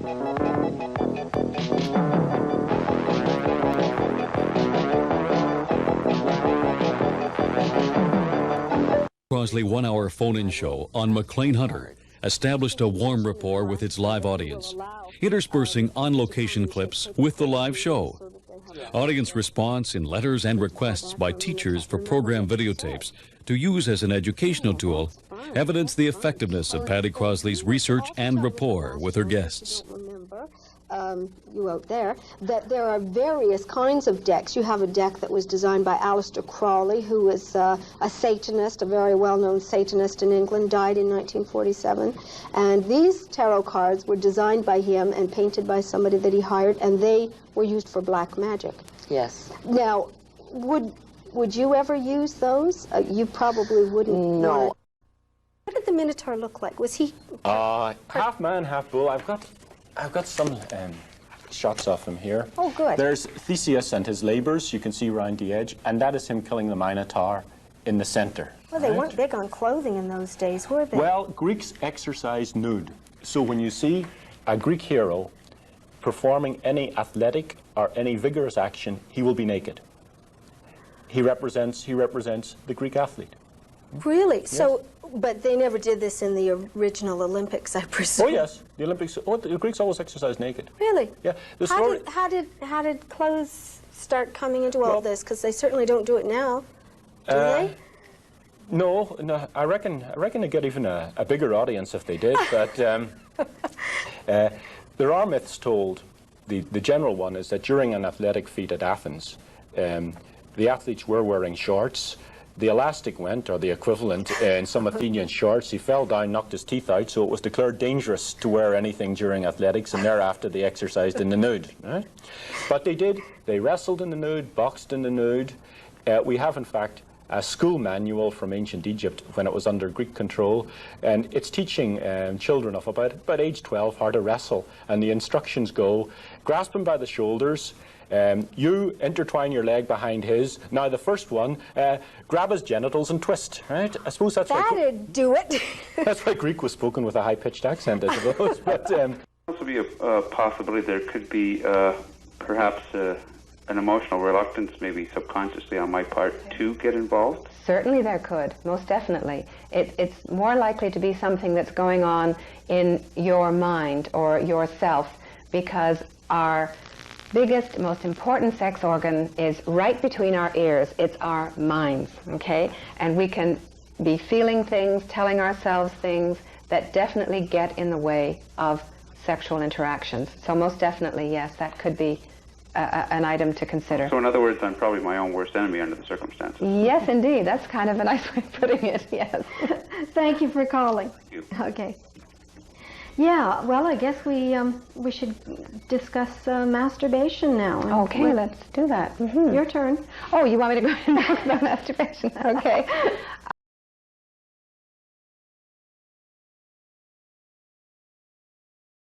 Crossley one-hour phone-in show on McLean Hunter established a warm rapport with its live audience, interspersing on-location clips with the live show. Audience response in letters and requests by teachers for program videotapes to use as an educational tool evidence the effectiveness of Patti Crossley's research and rapport with her guests. You out there, that there are various kinds of decks. You have a deck that was designed by Aleister Crowley, who was a Satanist, a very well-known Satanist in England, died in 1947. And these tarot cards were designed by him and painted by somebody that he hired, and they were used for black magic. Yes. Now, would you ever use those? You probably wouldn't. No. What did the Minotaur look like? Was he... half man, half bull. I've got some shots of him here. Oh, good. There's Theseus and his labours, you can see round the edge, and that is him killing the Minotaur in the centre. Well, they weren't big on clothing in those days, were they? Well, Greeks exercised nude. So when you see a Greek hero performing any athletic or any vigorous action, he will be naked. He represents the Greek athlete. Really? Yes. So, but they never did this in the original Olympics, I presume. Oh yes, the Olympics. Oh, the Greeks always exercised naked. Really? Yeah. The How story. how did clothes start coming into all this? Because they certainly don't do it now, do they? No. I reckon they get even a bigger audience if they did. But there are myths told. The general one is that during an athletic feat at Athens, the athletes were wearing shorts. The elastic went, or the equivalent, in some Athenian shorts. He fell down, knocked his teeth out, so it was declared dangerous to wear anything during athletics, and thereafter they exercised in the nude. Right? But they did. They wrestled in the nude, boxed in the nude. We have, in fact, a school manual from ancient Egypt when it was under Greek control, and it's teaching children of about age 12 how to wrestle. And the instructions go, grasp him by the shoulders, you intertwine your leg behind his. Now the first one, grab his genitals and twist, right? I suppose that's That'd do it. that's why Greek was spoken with a high-pitched accent, I suppose. But also be a possibility there could be perhaps an emotional reluctance, maybe subconsciously on my part, to get involved. Certainly there could, most definitely. It's more likely to be something that's going on in your mind or yourself, because our biggest, most important sex organ is right between our ears. It's our minds, okay? And we can be feeling things, telling ourselves things that definitely get in the way of sexual interactions. So most definitely, yes, that could be an item to consider. So in other words, I'm probably my own worst enemy under the circumstances. Yes, indeed. That's kind of a nice way of putting it, yes. Thank you for calling. Thank you. Okay. Yeah, well, I guess we should discuss masturbation now. Okay, let's do that. Your turn. Oh, you want me to go ahead and talk about masturbation? Okay.